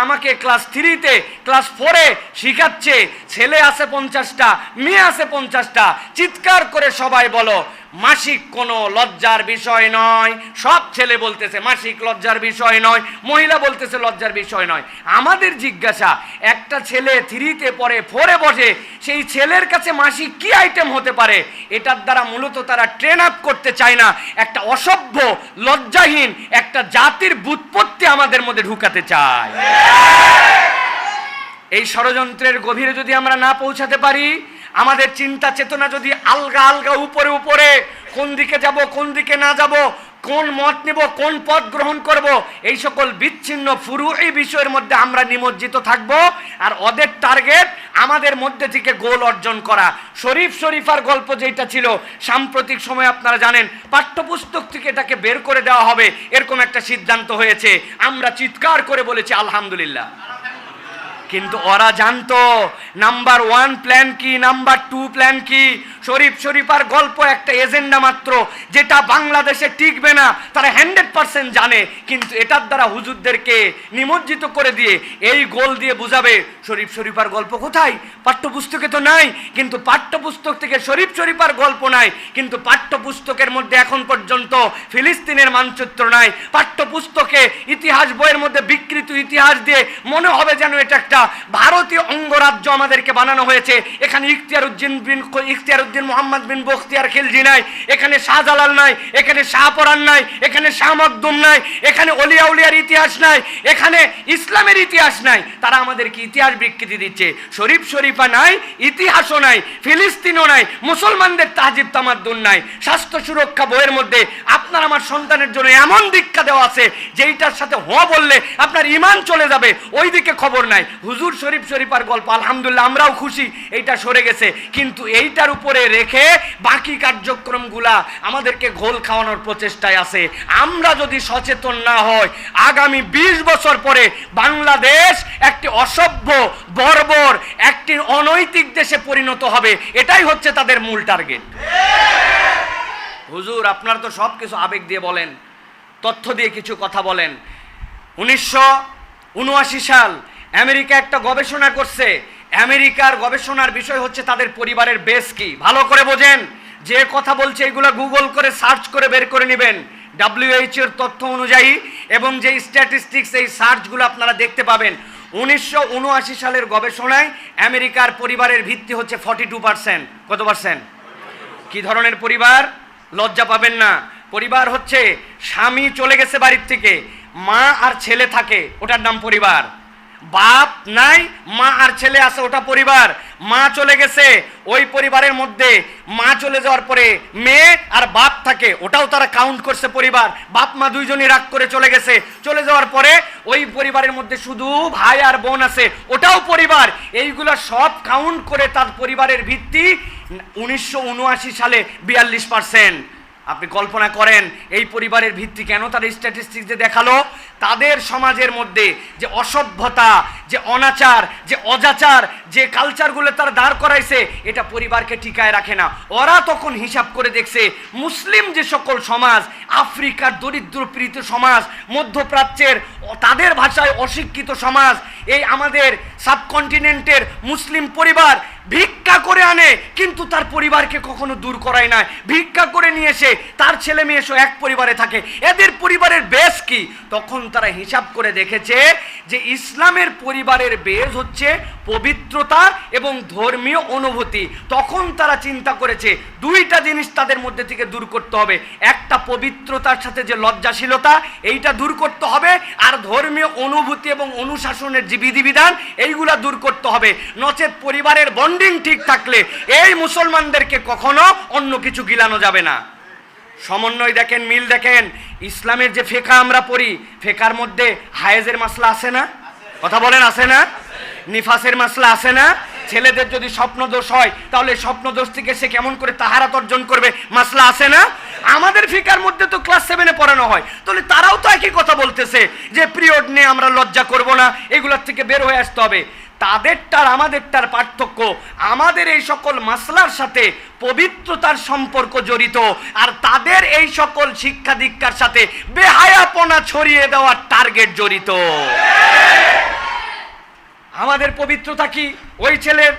আমাকে class 3-তে class 4-এ শিখাচ্ছে, ছেলে আছে 50টা, মেয়ে আছে 50টা, চিৎকার করে সবাই বলো মাসিক কোনো লজ্জার বিষয় নয়। সব ছেলে বলতেছে মাসিক লজ্জার বিষয় নয়, মহিলা বলতেছে লজ্জার বিষয় নয়। আমাদের জিজ্ঞাসা, একটা ছেলে 3-তে পড়ে, 4-এ বসে, সেই ছেলের কাছে মাসিক কি আইটেম হতে পারে? এটার দ্বারা মূলত তারা ট্রেন আপ করতে চায় না, একটা অসভ্য লজ্জাহীন একটা জাতির ব্যুৎপত্তি আমাদের মধ্যে ঢুকাতে চায়। এই ষড়যন্ত্রের গভীরে যদি আমরা না পৌঁছাতে পারি, আমাদের চিন্তা চেতনা যদি আলগা আলগা উপরে উপরে, কোন দিকে যাব কোন দিকে না যাব, কোন মত নেব কোন পথ গ্রহণ করব, এই সকল বিচ্ছিন্ন ফুরুই বিষয়ের মধ্যে আমরা নিমজ্জিত থাকব। আর ওদের টার্গেট আমাদের মধ্যে থেকে গোল অর্জন করা। শরীফ শরীফার গল্প যেটা ছিল, সাম্প্রতিক সময়ে আপনারা জানেন পাঠ্যপুস্তক থেকে এটাকে বের করে দেওয়া হবে, এরকম একটা সিদ্ধান্ত হয়েছে। আমরা চিৎকার করে বলেছি আলহামদুলিল্লাহ। কিন্তু ওরা জানতো নাম্বার 1 প্ল্যান কি, নাম্বার 2 প্ল্যান কি। শরীফ শরীফার গল্প একটা এজেন্ডা মাত্র, যেটা বাংলাদেশে টিকবে না তারা 100% জানে। কিন্তু এটার দ্বারা হুজুরদেরকে নিমজ্জিত করে দিয়ে এই গোল দিয়ে বুঝাবে শরীফ শরীফার গল্প কোথায়, পাঠ্যপুস্তকে তো নাই। কিন্তু পাঠ্যপুস্তক থেকে শরীফ শরীফার গল্প নাই, কিন্তু পাঠ্যপুস্তকের মধ্যে এখন পর্যন্ত ফিলিস্তিনের মানচিত্র নাই। পাঠ্যপুস্তকে ইতিহাস বইয়ের মধ্যে বিকৃত ইতিহাস দিয়ে মনে হবে যেন এটা একটা ভারতীয় অঙ্গরাজ্য আমাদেরকে বানানো হয়েছে। এখানে ইখতিয়ারউদ্দিন মোহাম্মদ বিন বখতিয়ার খিলজি নাই, এখানে শাহজালাল নাই, এখানে শাহপরান নাই, এখানে শাহ মখদুম নাই, এখানে ওলিয়া উলিয়ার ইতিহাস নাই, এখানে ইসলামের ইতিহাস নাই। তারা আমাদেরকে ইতিহাস বিকৃতি দিচ্ছে। শরীফ শরীফা নাই, ইতিহাসও নাই, ফিলিস্তিনও নাই, মুসলমানদের তাহজিব তামাদ্দুন নাই। স্বাস্থ্য সুরক্ষা বইয়ের মধ্যে আপনার আমার সন্তানের জন্য এমন দীক্ষা দেওয়া আছে যেইটার সাথে হ বললে আপনার ঈমান চলে যাবে, ওই দিকে খবর নাই। হুজুর শরীফ শরীফার গল্প আলহামদুলিল্লাহ আমরাও খুশি, এইটা সরে গেছে। কিন্তু এইটার উপরে রেখে বাকি কার্যক্রমগুলা আমাদেরকে ঘোল খাওয়ানোর প্রচেষ্টায় আছে। আমরা যদি সচেতন না হই, আগামী 20 বছর পরে বাংলাদেশ একটি অসভ্য বর্বর একটি অনৈতিক দেশে পরিণত হবে। এটাই হচ্ছে তাদের মূল টার্গেট। হুজুর আপনারা তো সব কিছু আবেগ দিয়ে বলেন, তথ্য দিয়ে কিছু কথা বলেন। 1979 সাল আমেরিকা একটা গবেষণা করছে। আমেরিকার গবেষণার বিষয় হচ্ছে তাদের পরিবারের বেস কি। ভালো করে বোঝেন, যে কথা বলছে এগুলো গুগল করে সার্চ করে বের করে নেবেন। WHO এর তথ্য অনুযায়ী এবং যে স্ট্যাটিস্টিক্স, এই সার্চগুলো আপনারা দেখতে পাবেন। 1979 সালের গবেষণায় আমেরিকার পরিবারের ভিত্তি হচ্ছে 42%। কত পার্সেন্ট? কি ধরনের পরিবার? লজ্জা পাবেন না। পরিবার হচ্ছে স্বামী চলে গেছে বাড়ির থেকে, মা আর ছেলে থাকে, ওটার নাম পরিবার। বাপ নাই, মা আর ছেলে আছে, ওটা পরিবার। মা চলে গেছে, ওই পরিবারের মধ্যে মা চলে যাওয়ার পরে মেয়ে আর বাপ থাকে, ওটাও তারা কাউন্ট করছে পরিবার। বাপ মা দুইজনই রাগ করে চলে গেছে, চলে যাওয়ার পরে ওই পরিবারের মধ্যে শুধু ভাই আর বোন আছে, ওটাও পরিবার। এইগুলো সব কাউন্ট করে তার পরিবারের ভিত্তি 1979 সালে 42%। আপনি কল্পনা করেন এই পরিবারের ভিত্তি কেন তার স্ট্যাটিস্টিক্সে দেখালো? তাদের সমাজের মধ্যে যে অসভ্যতা, যে অনাচার, যে অজাচার, যে কালচারগুলো তারা দাঁড় করাইছে, এটা পরিবারকে টিকায় রাখে না। ওরা তখন হিসাব করে দেখছে মুসলিম যে সকল সমাজ, আফ্রিকার দরিদ্র পীড়িত সমাজ, মধ্যপ্রাচ্যের তাদের ভাষায় অশিক্ষিত সমাজ, এই আমাদের সাবকন্টিনেন্টের মুসলিম পরিবার ভিক্ষা করে আনে, কিন্তু তার পরিবারকে কখনো দূর করায় না। ভিক্ষা করে নিয়ে এসে তার ছেলে মেয়ে সহ এক পরিবারে থাকে। এদের পরিবারের বেস কি? তখন তারা হিসাব করে দেখেছে যে ইসলামের পরিবারের বেস হচ্ছে পবিত্রতা এবং ধর্মীয় অনুভূতি। তখন তারা চিন্তা করেছে দুইটা জিনিস তাদের মধ্যে থেকে দূর করতে হবে। একটা পবিত্রতার সাথে যে লজ্জাশীলতা, এইটা দূর করতে হবে, আর ধর্মীয় অনুভূতি এবং অনুশাসনের যে বিধিবিধান, এইগুলা দূর করতে হবে। নচেত পরিবারের বন্ডিং ঠিক থাকলে এই মুসলমানদেরকে কখনো অন্য কিছু গিলানো যাবে না। সমন্বয় দেখেন, মিল দেখেন। ইসলামের যে ফেকা আমরা পড়ি, ফেকার মধ্যে হায়েজের মাসলা আছে না? কথা বলেন, আছে না? নিফাসের মাসলা আছে না? ছেলেদের যদি স্বপ্ন দোষ হয় তাহলে স্বপ্ন দোষ থেকে সে কেমন করে তাহারাত অর্জন করবে, মাসলা আছে না? আমাদের ফিকার মধ্যে তো ক্লাস 7-এ পড়ানো হয়। তাহলে তারাও তো একই কথা বলতেছে যে পিরিয়ড নিয়ে আমরা লজ্জা করব না, এগুলোর থেকে বের হয়ে আসতে হবে। তাদেরটার আমাদেরটার পার্থক্য, আমাদের এই সকল মাসলার সাথে পবিত্রতার সম্পর্ক জড়িত, আর তাদের এই সকল শিক্ষা দীক্ষার সাথে বেহায়াপনা ছড়িয়ে দেওয়ার টার্গেট জড়িত। আমাদের পবিত্রতা কি? ওই ছেলের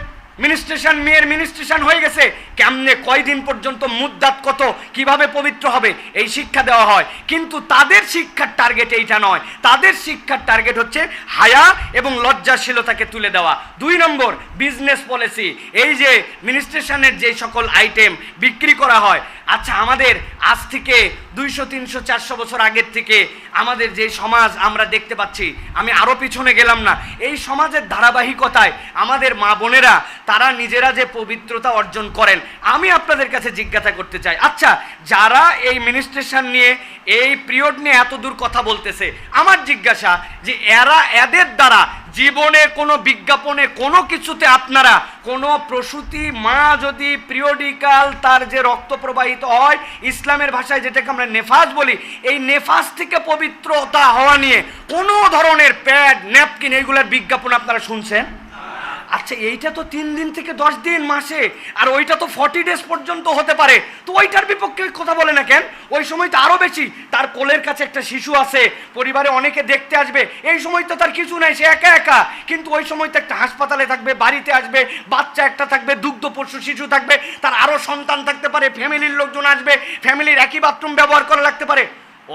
মিনিস্ট্রেশন, মেয়ের মিনিস্ট্রেশন হয়ে গেছে, কেমনে কয়দিন পর্যন্ত মুদ্দাত কত, কিভাবে পবিত্র হবে, এই শিক্ষা দেওয়া হয়। কিন্তু তাদের শিক্ষার টার্গেট এইটা নয়, তাদের শিক্ষার টার্গেট হচ্ছে হায়া এবং লজ্জাশীলতাকে তুলে দেওয়া। 2 নম্বর বিজনেস পলিসি, এই যে মিনিস্ট্রেশনের যে সকল আইটেম বিক্রি করা হয়। আচ্ছা, আমাদের আজ থেকে 200, 300, 400 বছর আগের থেকে আমাদের যে সমাজ আমরা দেখতে পাচ্ছি, আমি আরও পিছনে গেলাম না, এই সমাজের ধারাবাহিকতায় আমাদের মা বোনেরা তারা নিজেরা যে পবিত্রতা অর্জন করেন, আমি আপনাদের কাছে জিজ্ঞাসা করতে চাই, আচ্ছা যারা এই মিনিস্ট্রেশন নিয়ে, এই পিরিয়ড নিয়ে এত দূর কথা বলতেছে, আমার জিজ্ঞাসা যে এদের দ্বারা জীবনে কোনো বিজ্ঞাপনে কোনো কিছুতে আপনারা কোনো প্রসূতি মা যদি পিরিয়ডিক্যাল তার যে রক্ত প্রবাহিত হয়, ইসলামের ভাষায় যেটাকে আমরা নেফাস বলি, এই নেফাস থেকে পবিত্রতা হওয়া নিয়ে কোনো ধরনের প্যাড, ন্যাপকিন এইগুলোর বিজ্ঞাপন আপনারা শুনছেন? আচ্ছা, এইটা তো 3 দিন থেকে 10 দিন মাসে, আর ওইটা তো 40 ডেজ পর্যন্ত হতে পারে, তো ওইটার বিপক্ষে কথা বলে না কেন? ওই সময় তো আরও বেশি, তার কোলের কাছে একটা শিশু আছে, পরিবারে অনেকে দেখতে আসবে, এই সময় তো তার কিছু নাই, সে একা একা, কিন্তু ওই সময় তো একটা হাসপাতালে থাকবে, বাড়িতে আসবে, বাচ্চা একটা থাকবে, দুগ্ধ পশু শিশু থাকবে, তার আরও সন্তান থাকতে পারে, ফ্যামিলির লোকজন আসবে, ফ্যামিলির একই বাথরুম ব্যবহার করা লাগতে পারে।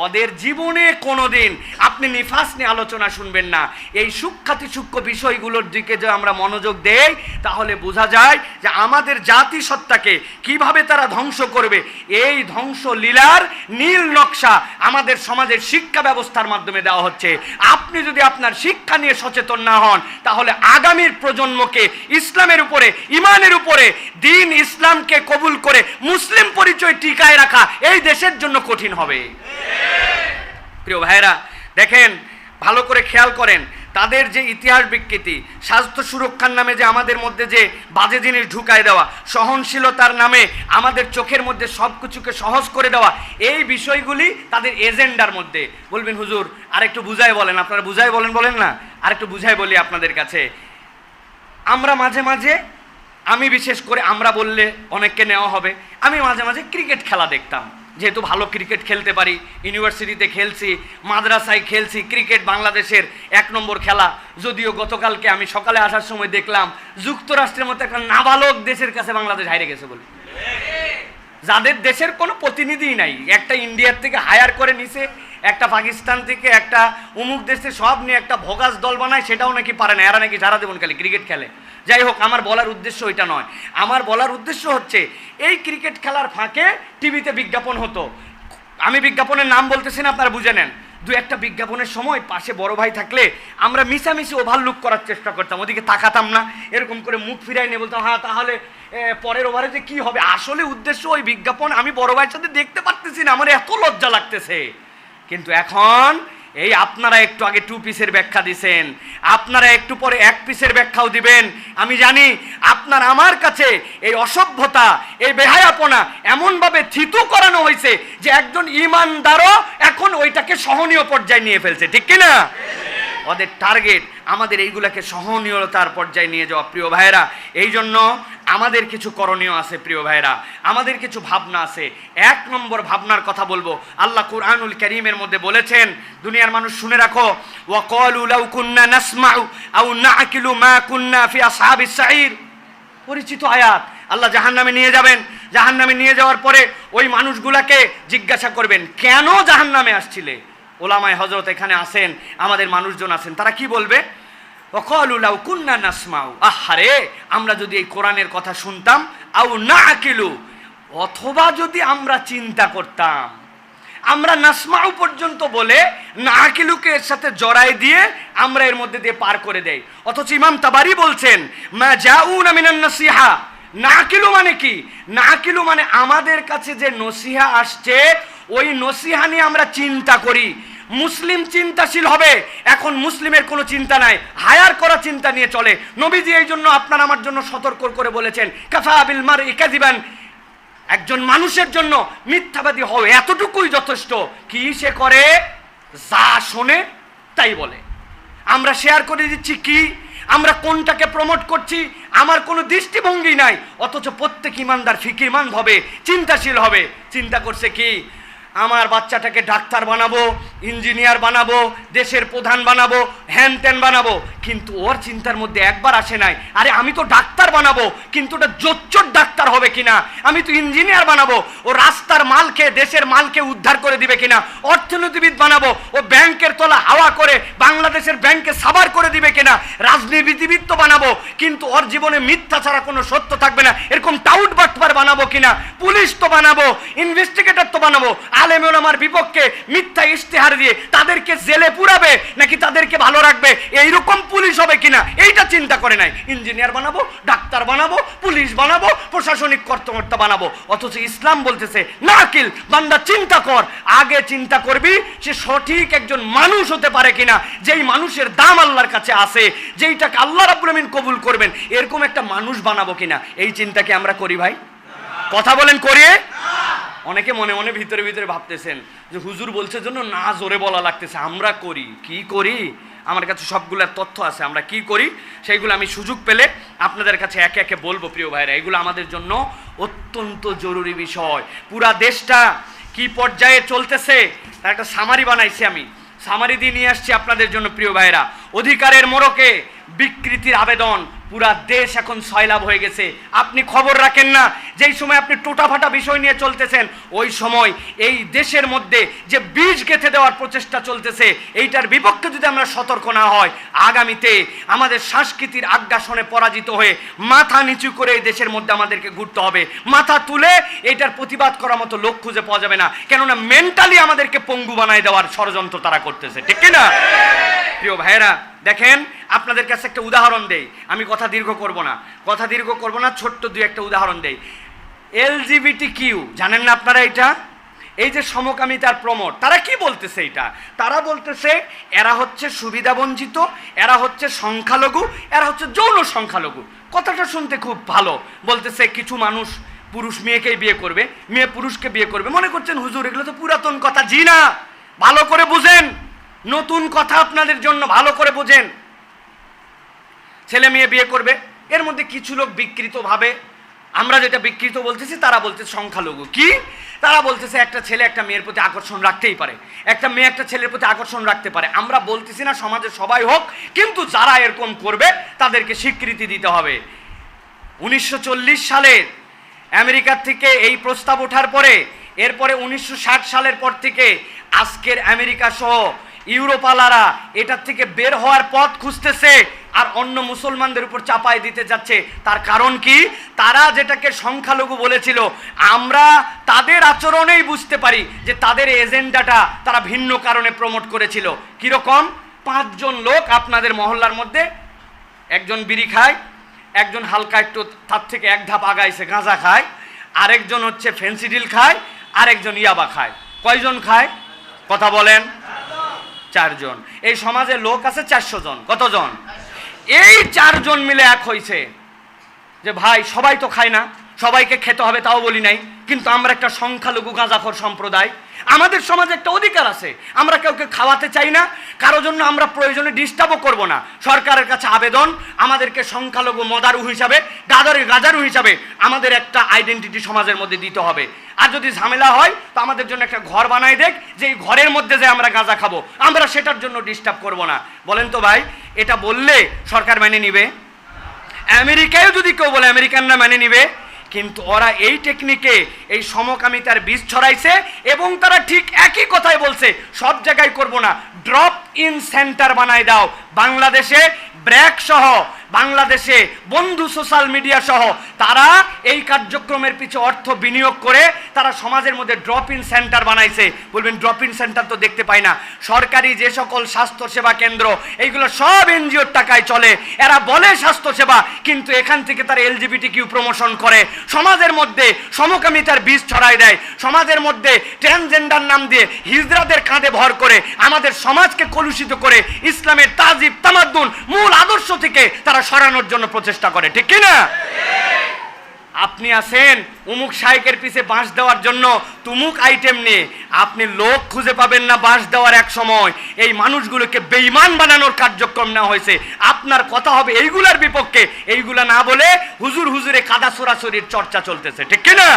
ওদের জীবনে কোনোদিন আপনি নিফাস নিয়ে আলোচনা শুনবেন না। এই সূক্ষ্ম বিষয়গুলোর দিকে যে আমরা মনোযোগ দেই, তাহলে বোঝা যায় যে আমাদের জাতিসত্তাকে কিভাবে তারা ধ্বংস করবে, এই ধ্বংস লীলার নীল নকশা আমাদের সমাজের শিক্ষা ব্যবস্থার মাধ্যমে দেওয়া হচ্ছে। আপনি যদি আপনার শিক্ষা নিয়ে সচেতন না হন, তাহলে আগামীর প্রজন্মকে ইসলামের উপরে, ইমানের উপরে, দিন ইসলামকে কবুল করে মুসলিম পরিচয় টিকায় রাখা এই দেশের জন্য কঠিন হবে। প্রিয় ভাইরা, দেখেন, ভালো করে খেয়াল করেন, তাদের যে ইতিহাস বিকৃতি, স্বাস্থ্য সুরক্ষার নামে যে আমাদের মধ্যে যে বাজে জিনিস ঢুকায় দেওয়া, সহনশীলতার নামে আমাদের চোখের মধ্যে সব কিছুকে সহজ করে দেওয়া, এই বিষয়গুলি তাদের এজেন্ডার মধ্যে। বলবেন হুজুর আরেকটু বুঝাই বলেন, আপনারা বুঝাই বলেন না, আরেকটু বুঝাই বলি আপনাদের কাছে। আমরা মাঝে মাঝে, আমি বিশেষ করে আমরা বললে অনেককে নেওয়া হবে, আমি মাঝে মাঝে ক্রিকেট খেলা দেখতাম, যেহেতু ভালো ক্রিকেট খেলতে পারি, ইউনিভার্সিটিতে খেলছি, মাদ্রাসায় খেলছি, ক্রিকেট বাংলাদেশের 1 নম্বর খেলা। যদিও গতকালকে আমি সকালে আসার সময় দেখলাম যুক্তরাষ্ট্রের মতো একটা নাবালক দেশের কাছে বাংলাদেশ হারে গেছে বলে, যাদের দেশের কোনো প্রতিনিধিই নাই, একটা ইন্ডিয়ার থেকে হায়ার করে নিছে, একটা পাকিস্তান থেকে, একটা অমুক দেশে, সব নিয়ে একটা ভোগাস দল বানায়, সেটাও নাকি পারে না, এরা নাকি সারা জীবন খালি ক্রিকেট খেলে। যাই হোক, আমার বলার উদ্দেশ্য ওইটা নয়, আমার বলার উদ্দেশ্য হচ্ছে এই ক্রিকেট খেলার ফাঁকে টিভিতে বিজ্ঞাপন হতো, আমি বিজ্ঞাপনের নাম বলতেছি না, আপনারা বুঝে নেন। 2-1টা বিজ্ঞাপনের সময় পাশে বড় ভাই থাকলে আমরা মিশামিশি ওভারলুক করার চেষ্টা করতাম, ওদিকে তাকাতাম না, এরকম করে মুখ ফিরাই নিয়ে বলতাম হ্যাঁ তাহলে পরের ওভারে যে কী হবে। আসলে উদ্দেশ্য ওই বিজ্ঞাপন আমি বড় ভাইয়ের সাথে দেখতে পারতেছি না, আমার এত লজ্জা লাগতেছে। কিন্তু এখন এই আপনারা একটু আগে 2 পিসের ব্যাখ্যা দিছেন, আপনারা একটু পরে 1 পিসের ব্যাখ্যাও দিবেন। আমি জানি আপনার আমার কাছে এই অসভ্যতা, এই বেহায়াপনা এমনভাবে থিতু করানো হয়েছে যে একজন ইমানদারও এখন ওইটাকে সহনীয় পর্যায়ে নিয়ে ফেলছে, ঠিক কিনা? ওদের টার্গেট আমাদের এইগুলাকে সহনীয়তার পর্যায়ে নিয়ে যাওয়া। প্রিয় ভাইয়েরা, এই জন্য আমাদের কিছু করণীয় আছে, প্রিয় ভাইয়েরা, আমাদের কিছু ভাবনা আছে। 1 নম্বর ভাবনার কথা বলবো, আল্লাহ কুরআনুল কারীমের মধ্যে বলেছেন, দুনিয়ার মানুষ শুনে রাখো, ওয়াকালু লাউ কুন্না নাসমাউ আও নাআকিলু মা কুন্না ফি আসহাবিস সাঈর। পরিচিত আয়াত। আল্লাহ জাহান্নামে নিয়ে যাবেন, জাহান্নামে নিয়ে যাওয়ার পরে ওই মানুষগুলাকে জিজ্ঞাসা করবেন কেন জাহান্নামে আসছিলে। ওলামায়ে হযরত এখানে আছেন, আমাদের মানুষজন আছেন, তারা কি বলবে? ওয়াকালু লাউ কুন্না নাসমাউ, আহারে আমরা যদি এই কোরআনের কথা শুনতাম, আও নাআকিলু, অথবা যদি আমরা চিন্তা করতাম। আমরা নাসমাউ পর্যন্ত বলে নাআকিলুকে এর সাথে জড়াই দিয়ে আমরা এর মধ্যে দিয়ে পার করে দেই। অথচ ইমাম তাবারি বলছেন মা জাউনা মিনান নাসিহা, নাআকিলু মানে কি? নাআকিলু মানে আমাদের কাছে যে নসিহা আসছে ওই নসিহা নিয়ে আমরা চিন্তা করি। মুসলিম চিন্তাশীল হবে। এখন মুসলিমের কোনো চিন্তা নাই, হায়ার করা চিন্তা নিয়ে চলে। নবীজি এই জন্য আপনার আমার জন্য সতর্ক করে বলেছেন কাফা বিল মারই কাযিবান, একজন মানুষের জন্য মিথ্যাবাদী হও এতটুকুই যথেষ্ট। কি সে করে? যা শোনে তাই বলে। আমরা শেয়ার করে দিচ্ছি কি, আমরা কোনটাকে প্রমোট করছি আমার কোনো দৃষ্টিভঙ্গি নাই, অথচ প্রত্যেক ইমানদার ফিকিরমান হবে, চিন্তাশীল হবে। চিন্তা করছে কি, আমার বাচ্চাটাকে ডাক্তার বানাবো, ইঞ্জিনিয়ার বানাবো, দেশের প্রধান বানাবো, হ্যান ত্যান বানাবো, কিন্তু ওর চিন্তার মধ্যে একবার আসে নাই আরে আমি তো ডাক্তার বানাবো, কিন্তু ওটা জোচ্চোর ডাক্তার হবে কিনা, আমি তো ইঞ্জিনিয়ার বানাবো ও রাস্তার মালকে দেশের মালকে উদ্ধার করে দিবে কিনা, অর্থনীতিবিদ বানাবো ও ব্যাংকের তলা হাওয়া করে বাংলাদেশের ব্যাংকে সাবার করে দিবে কিনা, রাজনীতিবিদ তো বানাবো কিন্তু ওর জীবনে মিথ্যা ছাড়া কোনো সত্য থাকবে না এরকম টাউট বাটপার বানাবো কিনা, পুলিশ তো বানাবো, ইনভেস্টিগেটর তো বানাবো, আলেম ওলামার বিপক্ষে মিথ্যা ইশতেহার দিয়ে তাদেরকে জেলে পুরাবে নাকি তাদেরকে ভালো রাখবে এইরকম পুলিশ হবে কিনা এইটা চিন্তা করে নাই, ইঞ্জিনিয়ার বানাবো, ডাক্তার বানাবো, পুলিশ বানাবো, প্রশাসনিক কর্মকর্তা বানাবো। অথচ ইসলাম বলতেছে না আকিল বান্দা চিন্তা কর, আগে চিন্তা করবি সে সঠিক একজন মানুষ হতে পারে কিনা, যেই মানুষের দাম আল্লাহর কাছে আছে, যেইটাকে আল্লাহ রাব্বুল আমিন কবুল করবেন, এরকম একটা মানুষ বানাবো কিনা, এই চিন্তা কি আমরা করি ভাই? কথা বলেন করিয়ে? অনেকে মনে মনে ভিতরে ভিতরে ভাবতেছেন যে হুজুর বলছে জন্য না জোরে বলা লাগতেছে, আমরা করি কি করি, আমার কাছে সবগুলোর তথ্য আছে, আমরা কি করি সেইগুলো আমি সুযোগ পেলে আপনাদের কাছে একে একে বলবো প্রিয় ভাইরা, এগুলো আমাদের জন্য অত্যন্ত জরুরি বিষয়। পুরা দেশটা কি পর্যায়ে চলতেছে তার একটা সামারি বানাইছি, আমি সামারি দিয়ে নিয়ে আসছি আপনাদের জন্য প্রিয় ভাইরা। অধিকারের মোড়কে বিকৃতির আবেদন, পুরা দেশ এখন সয়লাভ হয়ে গেছে। আপনি খবর রাখেন না, যেই সময় আপনি টোটাফাটা বিষয় নিয়ে চলতেছেন ওই সময় এই দেশের মধ্যে যে বীজ গেঁথে দেওয়ার প্রচেষ্টা চলতেছে, এইটার বিপক্ষে যদি আমরা সতর্ক না হয়, আগামীতে আমাদের সংস্কৃতির আগ্রাসনে পরাজিত হয়ে মাথা নিচু করে এই দেশের মধ্যে আমাদেরকে ঘুরতে হবে, মাথা তুলে এইটার প্রতিবাদ করার মতো লোক খুঁজে পাওয়া যাবে না, কেননা মেন্টালি আমাদেরকে পঙ্গু বানায় দেওয়ার ষড়যন্ত্র তারা করতেছে, ঠিক কিনা প্রিয় ভাইয়েরা? দেখেন আপনাদের কাছে একটা উদাহরণ দেই, আমি কথা দীর্ঘ করব না, ছোট্ট দুই একটা উদাহরণ দেই। LGBTQ জানেন না আপনারা এটা? এই যে সমকামিতার প্রমোট, তারা কি বলতেছে? এটা তারা বলতেছে এরা হচ্ছে সুবিধাবঞ্চিত, এরা হচ্ছে সংখ্যালঘু, এরা হচ্ছে যৌন সংখ্যালঘু। কথাটা শুনতে খুব ভালো, বলতেছে কিছু মানুষ পুরুষ মেয়েকেই বিয়ে করবে, মেয়ে পুরুষকে বিয়ে করবে। মনে করছেন হুজুর এগুলো তো পুরাতন কথা। জি না, ভালো করে বুঝেন, নতুন কথা আপনাদের জন্য, ভালো করে বুঝেন। ছেলে মেয়ে বিয়ে করবে, এর মধ্যে কিছু লোক বিকৃত ভাবে, আমরা যেটা বিকৃত বলতেছি তারা বলতেছে সংখ্যালঘু। কি? তারা বলতেছে একটা ছেলে একটা মেয়ের প্রতি আকর্ষণ রাখতেই পারে, একটা মেয়ে একটা ছেলের প্রতি আকর্ষণ রাখতে পারে। আমরা বলতেছি না সমাজে সবাই হোক, কিন্তু যারা এরকম করবে তাদেরকে স্বীকৃতি দিতে হবে। 1940 সালে আমেরিকার থেকে এই প্রস্তাব ওঠার পরে, এরপরে 1960 সালের পর থেকে আজকের আমেরিকা সহ ইউরোপালারা এটার থেকে বের হওয়ার পথ খুঁজতেছে আর অন্য মুসলমানদের উপর চাপায় দিতে যাচ্ছে। তার কারণ কি? তারা যেটাকে সংখ্যালঘু বলেছিল, আমরা তাদের আচরণেই বুঝতে পারি যে তাদের এজেন্ডাটা তারা ভিন্ন কারণে প্রমোট করেছিল। কিরকম? 5 জন লোক আপনাদের মহল্লার মধ্যে, একজন বিড়ি খায়, একজন হালকা একটু তার থেকে এক ধাপ আগাইছে গাঁজা খায়, আরেকজন হচ্ছে ফেন্সিডিল খায়, আরেকজন ইয়াবা খায়। কয়জন খায়? কথা বলেন। 4 জন। এই সমাজে লোক আছে 400 জন। কতজন? এই 4 জন মিলে এক হইছে যে ভাই সবাই তো খায় না, সবাইকে খেতে হবে তাও বলি নাই, কিন্তু আমরা একটা সংখ্যালঘু গাঁজাখোর সম্প্রদায়, আমাদের সমাজে একটা অধিকার আছে, আমরা কাউকে খাওয়াতে চাই না, কারো জন্য আমরা প্রয়োজনে ডিস্টার্বও করব না। সরকারের কাছে আবেদন, আমাদেরকে সংখ্যালঘু মদারু হিসাবে, গাজারু হিসাবে আমাদের একটা আইডেন্টিটি সমাজের মধ্যে দিতে হবে। আর যদি ঝামেলা হয় তো আমাদের জন্য একটা ঘর বানাই দেখ, যে এই ঘরের মধ্যে যে আমরা গাঁজা খাবো, আমরা সেটার জন্য ডিস্টার্ব করব না। বলেন তো ভাই, এটা বললে সরকার মেনে নিবে? আমেরিকায়ও যদি কেউ বলে আমেরিকানরা মেনে নিবে? কিন্তু ওরা এই টেকনিকে এই সমকামিতার বীজ ছড়াইছে এবং তারা ঠিক একই কথাই বলছে, সব জায়গায় করব না, ড্রপ ইন সেন্টার বানায় দাও। বাংলাদেশে ব্র্যাক সহ, বাংলাদেশে বন্ধু সোশ্যাল মিডিয়া সহ তারা এই কার্যক্রমের পিছনে অর্থ বিনিয়োগ করে তারা সমাজের মধ্যে ড্রপ ইন সেন্টার বানাইছে। বলবেন ড্রপ ইন সেন্টার তো দেখতে পাই না। সরকারি যে সকল স্বাস্থ্যসেবা কেন্দ্র, এইগুলো সব এনজিওর টাকায় চলে। এরা বলে স্বাস্থ্যসেবা, কিন্তু এখান থেকে তারা LGBTQ প্রমোশন করে, সমাজের মধ্যে সমকামিতার বীজ ছড়ায় দেয়, সমাজের মধ্যে ট্রান্সজেন্ডার নাম দিয়ে হিজড়াদের কাঁধে ভর করে আমাদের সমাজকে কলুষিত করে ইসলামের তাজিব তামাদ্দুন মূল আদর্শ থেকে তারা সরানোর জন্য প্রচেষ্টা করে, ঠিক কিনা? আপনি আছেন উমুক শাইকের পিছে বাঁশ দেওয়ার জন্য তুমুক আইটেম নিয়ে, আপনি লোক খুঁজে পাবেন না বাঁশ দেওয়ার এক সময়। এই মানুষগুলোকে বেঈমান বানানোর কার্যক্রম নেওয়া হয়েছে। আপনার কথা হবে এইগুলার বিপক্ষে, এইগুলা না বলে হুজুরে কাদা সরাসরির চর্চা চলতেছে, ঠিক কিনা?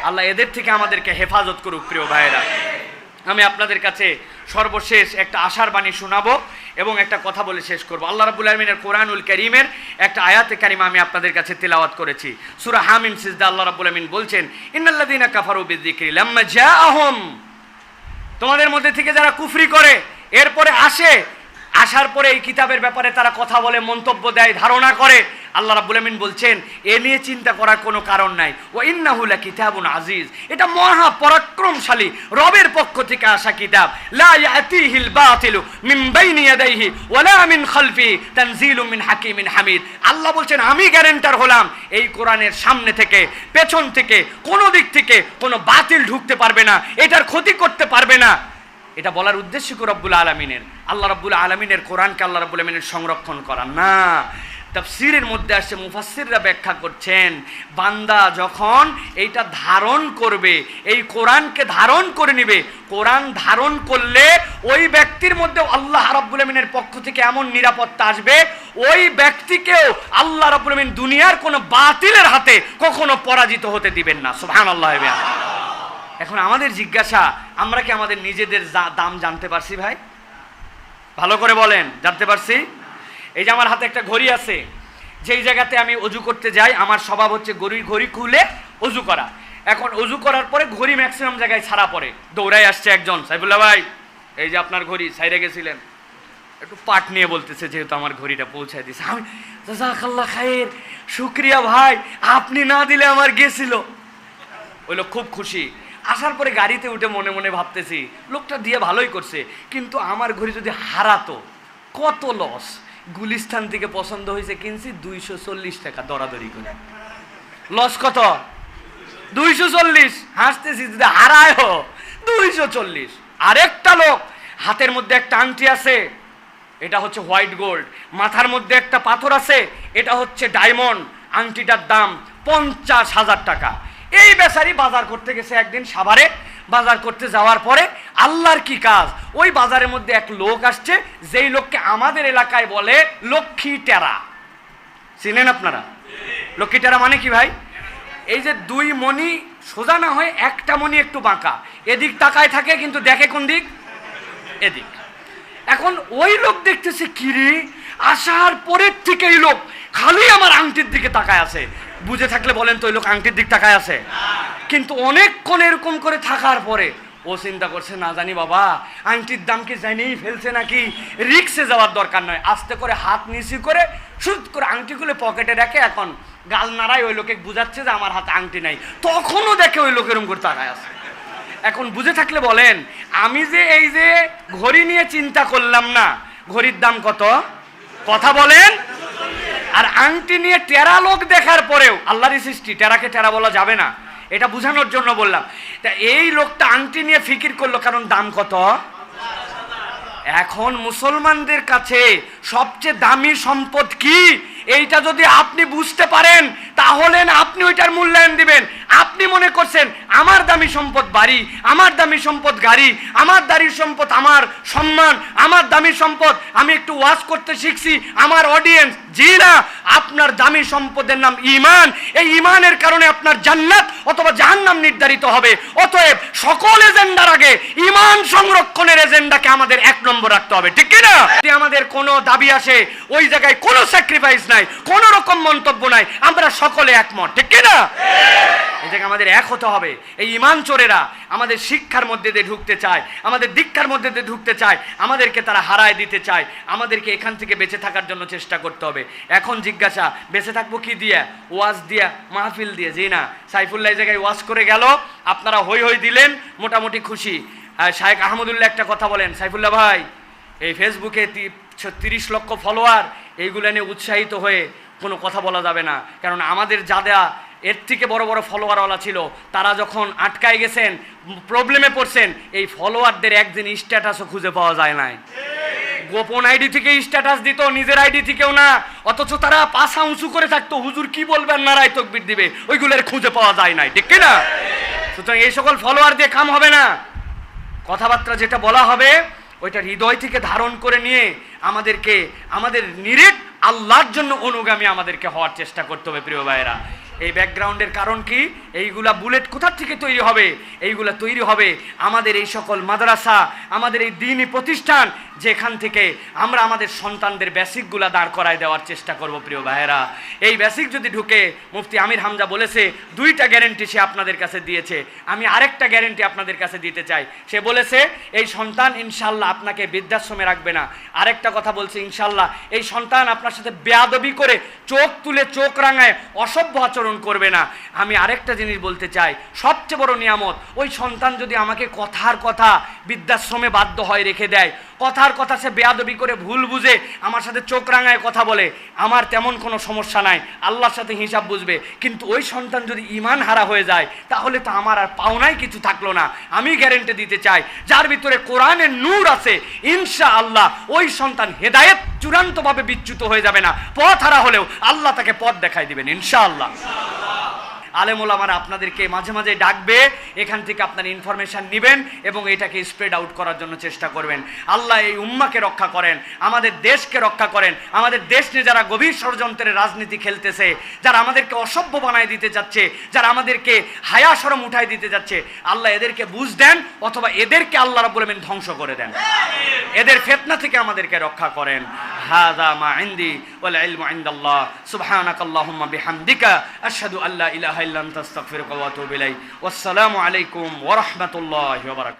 আল্লাহ এদের থেকে আমাদেরকে হেফাজত করুক প্রিয় ভাইয়েরা। আমি আপনাদের কাছে সর্বশেষ একটা আশার বাণী শোনাবো এবং একটা কথা বলে শেষ করব। আল্লাহ রাব্বুল আলামিনের কোরআনুল কারীমের একটা আয়াতে কারিমা আমি আপনাদের কাছে তেলাওয়াত করেছি। সূরা হামিম সিজদা আল্লাহ রাব্বুল আলামিন বলছেন, ইন্নাল্লাযীনা কাফারু বিযিকরি লাম্মা জাআহুম, তোমাদের মধ্যে থেকে যারা কুফরি করে এরপরে আসার পরে এই কিতাবের ব্যাপারে তারা কথা বলে, মন্তব্য দেয়, ধারণা করে, আল্লাহ রাব্বুল আমিন বলছেন এ নিয়ে চিন্তা করার কোনো কারণ নাই। ওয়া ইন্নাহু লাকিতাবুন আজিজ, এটা মহা পরাক্রমশালী রবের পক্ষ থেকে আসা কিতাব। লা ইয়াতিহিল বাতিলু মিন বাইনি ইয়াদাইহি ওয়ালা মিন খালফি তানজিলুম মিন হাকিমিন হামিদ। আল্লাহ বলছেন আমি গ্যারান্টার হলাম এই কোরআনের সামনে থেকে, পেছন থেকে, কোনো দিক থেকে কোনো বাতিল ঢুকতে পারবে না, এটার ক্ষতি করতে পারবে না। এটা বলার উদ্দেশ্য কি রব্বুল আলামিনের? আল্লাহ রাব্বুল আলামিনের কোরআনকে আল্লাহ রাব্বুল আলামিনের সংরক্ষণ করা না। তাফসীরের মধ্যে আসছে, মুফাসসিররা ব্যাখ্যা করছেন, বান্দা যখন এইটা ধারণ করবে, এই কোরআনকে ধারণ করে নেবে, কোরআন ধারণ করলে ওই ব্যক্তির মধ্যে আল্লাহ রাব্বুল আলামিনের পক্ষ থেকে এমন নিরাপত্তা আসবে, ওই ব্যক্তিকেও আল্লাহ রাব্বুল আলামিন দুনিয়ার কোনো বাতিলের হাতে কখনো পরাজিত হতে দিবেন না। সুবহানাল্লাহ। এখন আমাদের জিজ্ঞাসা, আমরা কি আমাদের নিজেদের দাম জানতে পারছি ভাই? ভালো করে বলেন, জানতে পারছি? এই যে আমার হাতে একটা ঘড়ি আছে, যেই জায়গাতে আমি অজু করতে যাই আমার স্বভাব হচ্ছে ঘড়ি খুলে অজু করা। এখন অজু করার পরে ঘড়ি ম্যাক্সিমাম জায়গায় ছাড়া পড়ে, দৌড়াই আসছে একজন, সাইফুল্লাহ ভাই এই যে আপনার ঘড়ি ছাইরে গেছিলেন, একটু পাট নিয়ে বলতেছে, যেহেতু আমার ঘড়িটা পৌঁছায় দিয়েছে। আমি জাযাকাল্লাহ খায়ের, শুকরিয়া ভাই, আপনি না দিলে আমার গেছিল। ওই লোক খুব খুশি। আসার পরে গাড়িতে উঠে মনে মনে ভাবতেছি লোকটা দিয়ে ভালোই করছে, কিন্তু আমার ঘড়ি যদি হারাতো কত লস। গুলিস্তান থেকে পছন্দ হয়েছে, কিনছি 240 টাকা দরাদরি করে। লস কত? 240। হাসতেছি, যদি হারায় 240। আরেকটা লোক হাতের মধ্যে একটা আংটি আছে, এটা হচ্ছে হোয়াইট গোল্ড, মাথার মধ্যে একটা পাথর আছে, এটা হচ্ছে ডায়মন্ড, আংটিটার দাম 50,000 টাকা। এই বেচারি বাজার করতে গেছে একদিন সাভারে। বাজার করতে যাওয়ার পরে আল্লাহর কি কাজ, ওই বাজারের মধ্যে এক লোক আসছে, যেই লোককে আমাদের এলাকায় বলে লক্ষ্মী টেরা। চিনেন আপনারা লক্ষ্মী টেরা মানে কি ভাই? এই যে দুই মণি সোজা না হয় একটা মণি একটু বাঁকা, এদিক তাকায় থাকে কিন্তু দেখে কোন দিক? এদিক। এখন ওই লোক দেখতেছে কিরে, আসার পরের থেকে এই লোক খালি আমার আংটির দিকে তাকায় আছে। বুঝে থাকলে বলেন তো ওই লোক আংটির দিক তাকায় আছে? কিন্তু অনেকক্ষণ এরকম করে থাকার পরে ও চিন্তা করছে, না জানি বাবা আংটির দাম কি জানিয়েই ফেলছে নাকি, রিক্সে যাওয়ার দরকার নয়। আস্তে করে হাত নিচু করে শুট করে আংটি খুলে পকেটে রাখে, এখন গাল নাড়ায় ওই লোকে বুঝাচ্ছে যে আমার হাতে আংটি নাই। তখনও দেখে ওই লোক এরকম করে তাকায় আছে। এখন বুঝে থাকলে বলেন, আমি যে এই যে ঘড়ি নিয়ে চিন্তা করলাম না, ঘড়ির দাম কত? কথা বলেন। আর আংটি নিয়ে টেরা লোক দেখার পরেও, আল্লাহরই সৃষ্টি, টেরাকে টেরা বলা যাবে না, এটা বোঝানোর জন্য বললাম। তা এই লোকটা আংটি নিয়ে ফিকির করলো, কারণ দাম কত? এখন মুসলমানদের কাছে সবচেয়ে দামি সম্পদ কি, এইটা যদি আপনি বুঝতে পারেন তাহলে আপনি ওইটার মূল্যায়ন দিবেন। আপনি মনে করছেন আমার দামি সম্পদ বাড়ি, আমার দামি সম্পদ গাড়ি, আমার দামি সম্পদ আমার সম্মান, আমার দামি সম্পদ আমি একটু ওয়াজ করতে শিখছি, আমার অডিয়েন্স। জি না, আপনার দামি সম্পদের নাম ঈমান। এই ঈমানের কারণে আপনার জান্নাত অথবা জাহান্নাম নির্ধারিত হবে। অতএব সকল এজেন্ডার আগে ঈমান সংরক্ষণের এজেন্ডাকে আমাদের 1 নম্বর রাখতে হবে, ঠিক কি না? যদি আমাদের কোনো দাবি আসে, ওই জায়গায় কোনো স্যাক্রিফাইস নাই, কোনো রকম মন্তব্য নাই, আমরা সকলে একমত, ঠিক কি না? এই জায়গায় আমাদের এক হতে হবে। এই ঈমান চোরেরা আমাদের শিক্ষার মধ্যে দিয়ে ঢুকতে চায়, আমাদের দীক্ষার মধ্যে দিয়ে ঢুকতে চায়, আমাদেরকে তারা হারায় দিতে চায়। আমাদেরকে এখান থেকে বেঁচে থাকার জন্য চেষ্টা করতে হবে। এখন জিজ্ঞাসা, বেঁচে থাকবো কি দিয়া? ওয়াজ দিয়া, মাহফিল দিয়ে। জি না, সাইফুল্লাহ এই জায়গায় ওয়াজ করে গেল, আপনারা হই হই দিলেন, মোটামুটি খুশি। শায়েখ আহমদুল্লাহ একটা কথা বলেন, সাইফুল্লাহ ভাই এই ফেসবুকে 30 লক্ষ ফলোয়ার, এইগুলো নিয়ে উৎসাহিত হয়ে কোনো কথা বলা যাবে না। কারণ আমাদের যারা এর থেকে বড় বড় ফলোয়ারওয়ালা ছিল, তারা যখন আটকায় গেছেন, প্রবলেমে পড়ছেন, এই ফলোয়ারদের একদিন স্ট্যাটাসও খুঁজে পাওয়া যায় নাই। গোপন আইডি থেকে স্ট্যাটাস দিত, নিজের আইডি থেকেও না। অথচ তারা পাছা উঁচু করে থাকতো, হুজুর কি বলবেন, নারায় তাকবীর দিবে, ওইগুলোর খুঁজে পাওয়া যায় নাই, ঠিক কি না? সুতরাং এই সকল ফলোয়ার দিয়ে কাম হবে না। কথাবার্তা যেটা বলা হবে ওইটা হৃদয় থেকে ধারণ করে নিয়ে আমাদেরকে আমাদের নিরেট আল্লাহর জন্য অনুগামী আমাদেরকে হওয়ার চেষ্টা করতে হবে। প্রিয় ভাইয়েরা, এই ব্যাকগ্রাউন্ডের কারণ কি? এইগুলা বুলেট কোথা থেকে তৈরি হবে? এইগুলা তৈরি হবে আমাদের এই সকল মাদ্রাসা, আমাদের এই দ্বীনি প্রতিষ্ঠান, যেখান থেকে আমরা আমাদের সন্তানদের বেসিকগুলা দাঁড় করায় দেওয়ার চেষ্টা করব। প্রিয় ভাইয়েরা, এই বেসিক যদি ঢুকে, মুফতি আমির হামজা বলেছে 2টা গ্যারেন্টি সে আপনাদের কাছে দিয়েছে, আমি আরেকটা গ্যারেন্টি আপনাদের কাছে দিতে চাই। সে বলেছে এই সন্তান ইনশাল্লাহ আপনাকে বৃদ্ধাশ্রমে রাখবে না। আরেকটা কথা বলছে, ইনশাল্লাহ এই সন্তান আপনার সাথে বেয়াদবি করে চোখ তুলে চোখ রাঙায় অসভ্য আচরণ করবে না। আমি আরেকটা জিনিস বলতে চাই, সবচেয়ে বড় নিয়ামত, ওই সন্তান যদি আমাকে কথার কথা বৃদ্ধাশ্রমে বাধ্য হয় রেখে দেয়, কথার কথা সে বেয়াদবি করে ভুল বুঝে আমার সাথে চোখ রাঙায় কথা বলে, আমার তেমন কোনো সমস্যা নাই, আল্লাহর সাথে হিসাব বুঝবে। কিন্তু ওই সন্তান যদি ঈমান হারা হয়ে যায়, তাহলে তো আমার আর পাওনাই কিছু থাকলো না। আমি গ্যারেন্টি দিতে চাই, যার ভিতরে কোরআনের নূর আছে, ইনশাআল্লাহ ওই সন্তান হেদায়েত চূড়ান্তভাবে বিচ্যুত হয়ে যাবে না। পথ হারা হলেও আল্লাহ তাকে পথ দেখাই দিবেন ইনশাআল্লাহ। আলেম ওলামারা আপনাদেরকে মাঝে মাঝে ডাকবে, এখান থেকে আপনার ইনফরমেশন নেবেন এবং এটাকে স্প্রেড আউট করার জন্য চেষ্টা করবেন। আল্লাহ এই উম্মাকে রক্ষা করেন, আমাদের দেশকে রক্ষা করেন। আমাদের দেশ নিয়ে যারা গভীর ষড়যন্ত্রের রাজনীতি খেলতেছে, যারা আমাদেরকে অসভ্য বানায় দিতে যাচ্ছে, যারা আমাদেরকে হায়া শরম উঠাই দিতে যাচ্ছে, আল্লাহ এদেরকে বুঝ দেন, অথবা এদেরকে আল্লাহ রাব্বুল আমিন ধ্বংস করে দেন। এদের ফিতনা থেকে আমাদেরকে রক্ষা করেন। হাযা মা ইনদি ওয়াল ইলমু ইনদাল্লাহ। সুবহানাকাল্লাহুম্মা বিহামদিকা আশহাদু আল্লা ইলাহা ইল্লা আনতা আস্তাগফিরুকা ওয়া আতুবু ইলাইক। ওয়াসসালামু আলাইকুম ওয়া রাহমাতুল্লাহি ওয়া বারাকাতুহু।